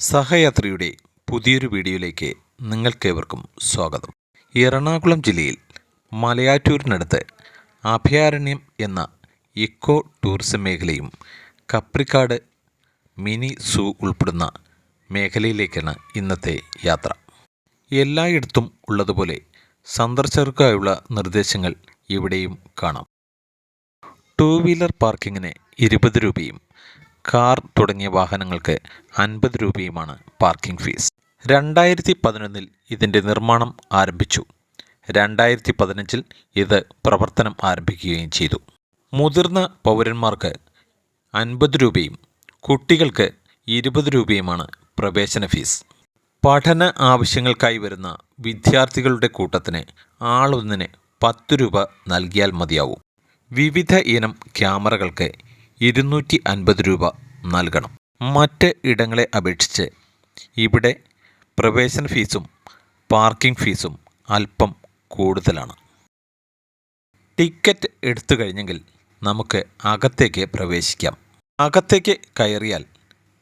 സഹയാത്രിയുടെ പുതിയൊരു വീഡിയോയിലേക്ക് നിങ്ങൾക്കേവർക്കും സ്വാഗതം. എറണാകുളം ജില്ലയിൽ മലയാറ്റൂരിനടുത്ത് അഭയാരണ്യം എന്ന ഇക്കോ ടൂറിസം മേഖലയും കപ്രിക്കാട് മിനി സൂ ഉൾപ്പെടുന്ന മേഖലയിലേക്കാണ് ഇന്നത്തെ യാത്ര. എല്ലായിടത്തും ഉള്ളതുപോലെ സന്ദർശകർക്കായുള്ള നിർദ്ദേശങ്ങൾ ഇവിടെയും കാണാം. 2 വീലർ പാർക്കിങ്ങിന് 20 രൂപയും കാർ തുടങ്ങിയ വാഹനങ്ങൾക്ക് 50 രൂപയുമാണ് പാർക്കിംഗ് ഫീസ്. 2011 ഇതിൻ്റെ നിർമ്മാണം ആരംഭിച്ചു. 2015 ഇത് പ്രവർത്തനം ആരംഭിക്കുകയും ചെയ്തു. മുതിർന്ന പൗരന്മാർക്ക് 50 രൂപയും കുട്ടികൾക്ക് 20 രൂപയുമാണ് പ്രവേശന ഫീസ്. പഠന ആവശ്യങ്ങൾക്കായി വരുന്ന വിദ്യാർത്ഥികളുടെ കൂട്ടത്തിന് ആളൊന്നിന് 10 രൂപ നൽകിയാൽ മതിയാവും. വിവിധ ഇനം ക്യാമറകൾക്ക് 250 രൂപ നൽകണം. മറ്റ് ഇടങ്ങളെ അപേക്ഷിച്ച് ഇവിടെ പ്രവേശന ഫീസും പാർക്കിംഗ് ഫീസും അല്പം കൂടുതലാണ്. ടിക്കറ്റ് എടുത്തു കഴിഞ്ഞെങ്കിൽ നമുക്ക് അകത്തേക്ക് പ്രവേശിക്കാം. അകത്തേക്ക് കയറിയാൽ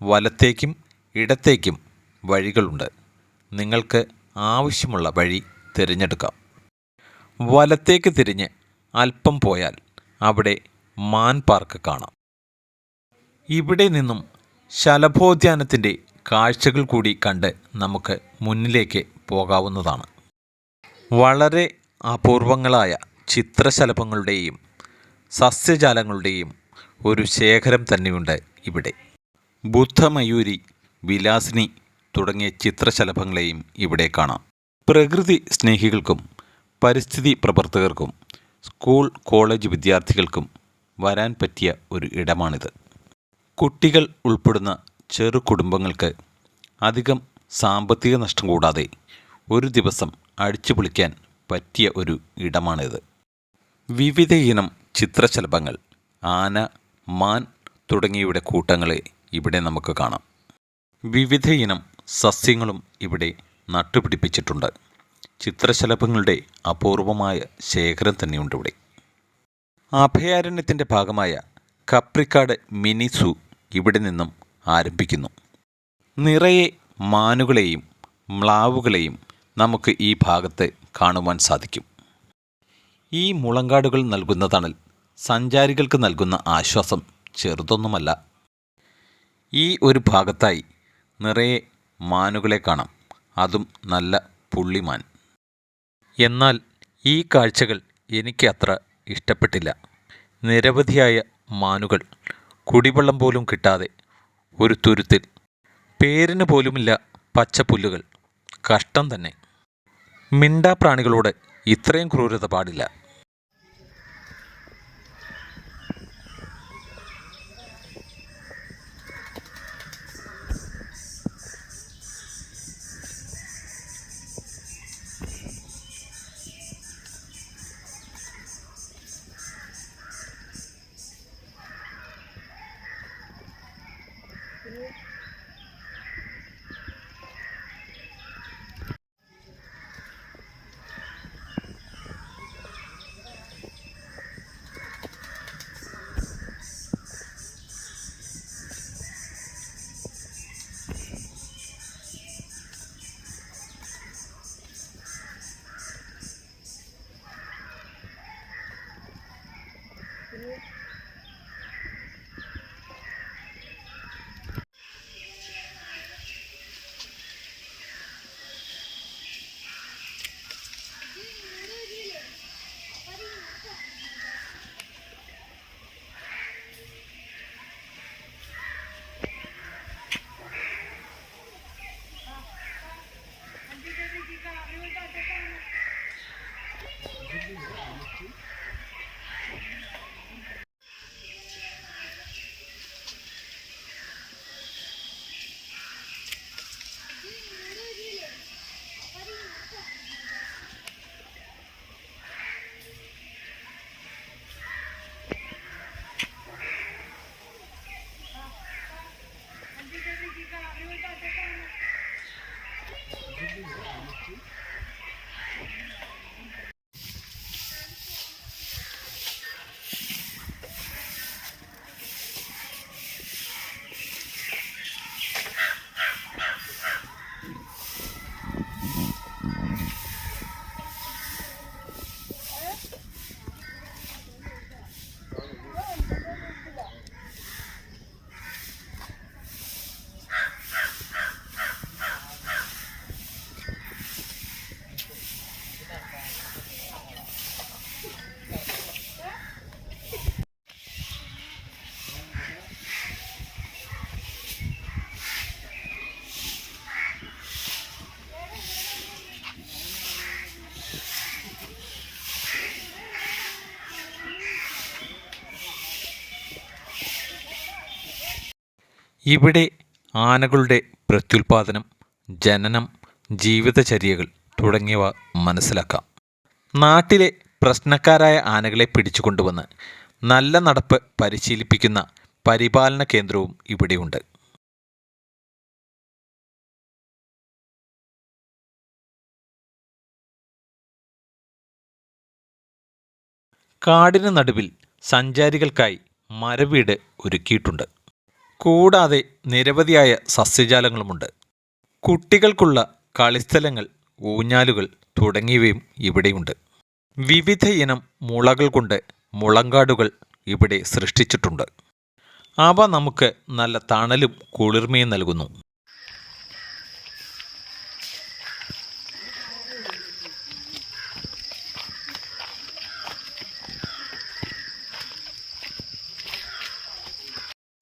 വലത്തേക്കും ഇടത്തേക്കും വഴികളുണ്ട്. നിങ്ങൾക്ക് ആവശ്യമുള്ള വഴി തിരഞ്ഞെടുക്കാം. വലത്തേക്ക് തിരിഞ്ഞ് അല്പം പോയാൽ അവിടെ മാൻ പാർക്ക് കാണാം. ഇവിടെ നിന്നും ശലഭോദ്യാനത്തിൻ്റെ കാഴ്ചകൾ കൂടി കണ്ട് നമുക്ക് മുന്നിലേക്ക് പോകാവുന്നതാണ്. വളരെ അപൂർവങ്ങളായ ചിത്രശലഭങ്ങളുടെയും സസ്യജാലങ്ങളുടെയും ഒരു ശേഖരം തന്നെയുണ്ട് ഇവിടെ. ബുദ്ധമയൂരി, വിലാസിനി തുടങ്ങിയ ചിത്രശലഭങ്ങളെയും ഇവിടെ കാണാം. പ്രകൃതി സ്നേഹികൾക്കും പരിസ്ഥിതി പ്രവർത്തകർക്കും സ്കൂൾ കോളേജ് വിദ്യാർത്ഥികൾക്കും വരാൻ പറ്റിയ ഒരു ഇടമാണിത്. കുട്ടികൾ ഉൾപ്പെടുന്ന ചെറു കുടുംബങ്ങൾക്ക് അധികം സാമ്പത്തിക നഷ്ടം കൂടാതെ ഒരു ദിവസം അടിച്ചു പൊളിക്കാൻ പറ്റിയ ഒരു ഇടമാണിത്. വിവിധ ഇനം ചിത്രശലഭങ്ങൾ, ആന, മാൻ തുടങ്ങിയവയുടെ കൂട്ടങ്ങളെ ഇവിടെ നമുക്ക് കാണാം. വിവിധ ഇനം സസ്യങ്ങളും ഇവിടെ നട്ടുപിടിപ്പിച്ചിട്ടുണ്ട്. ചിത്രശലഭങ്ങളുടെ അപൂർവമായ ശേഖരം തന്നെയുണ്ട് ഇവിടെ. അഭയാരണ്യത്തിൻ്റെ ഭാഗമായ കപ്രിക്കാട് മിനി സൂ ഇവിടെ നിന്നും ആരംഭിക്കുന്നു. നിറയെ മാനുകളെയും മ്ലാവുകളെയും നമുക്ക് ഈ ഭാഗത്ത് കാണുവാൻ സാധിക്കും. ഈ മുളങ്കാടുകൾ നൽകുന്ന തണൽ സഞ്ചാരികൾക്ക് നൽകുന്ന ആശ്വാസം ചെറുതൊന്നുമല്ല. ഈ ഒരു ഭാഗത്തായി നിറയെ മാനുകളെ കാണാം, അതും നല്ല പുള്ളിമാൻ. എന്നാൽ ഈ കാഴ്ചകൾ എനിക്ക് അത്ര ഇഷ്ടപ്പെട്ടില്ല. നിരവധിയായ മാനുകൾ കുടിവെള്ളം പോലും കിട്ടാതെ ഒരു തുരുത്തിൽ, പേരിന് പോലുമില്ല പച്ചപ്പുല്ലുകൾ. കഷ്ടം തന്നെ. മിണ്ടാപ്രാണികളോട് ഇത്രയും ക്രൂരത പാടില്ല. ഇവിടെ ആനകളുടെ പ്രത്യുൽപാദനം, ജനനം, ജീവിതചര്യകൾ തുടങ്ങിയവ മനസ്സിലാക്കാം. നാട്ടിലെ പ്രശ്നക്കാരായ ആനകളെ പിടിച്ചുകൊണ്ടുവന്ന് നല്ല നടപ്പ് പരിശീലിപ്പിക്കുന്ന പരിപാലന കേന്ദ്രവും ഇവിടെയുണ്ട്. കാടിന് നടുവിൽ സഞ്ചാരികൾക്കായി മരവീട് ഒരുക്കിയിട്ടുണ്ട്. കൂടാതെ നിരവധിയായ സസ്യജാലങ്ങളുമുണ്ട്. കുട്ടികൾക്കുള്ള കളിസ്ഥലങ്ങൾ, ഊഞ്ഞാലുകൾ തുടങ്ങിയവയും ഇവിടെയുണ്ട്. വിവിധ ഇനം മുളകൾ കൊണ്ട് മുളങ്കാടുകൾ ഇവിടെ സൃഷ്ടിച്ചിട്ടുണ്ട്. അവ നമുക്ക് നല്ല തണലും കുളിർമയും നൽകുന്നു.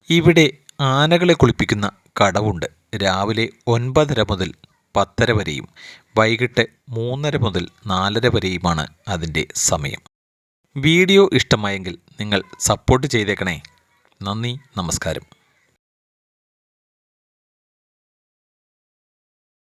ഇവിടെ ആനകളെ കുളിപ്പിക്കുന്ന കടവുണ്ട്. രാവിലെ 9:30 മുതൽ 10:30 വരെയും വൈകിട്ട് 3:30 മുതൽ 4:30 വരെയുമാണ് അതിൻ്റെ സമയം. വീഡിയോ ഇഷ്ടമായെങ്കിൽ നിങ്ങൾ സപ്പോർട്ട് ചെയ്തേക്കണേ. നന്ദി, നമസ്കാരം.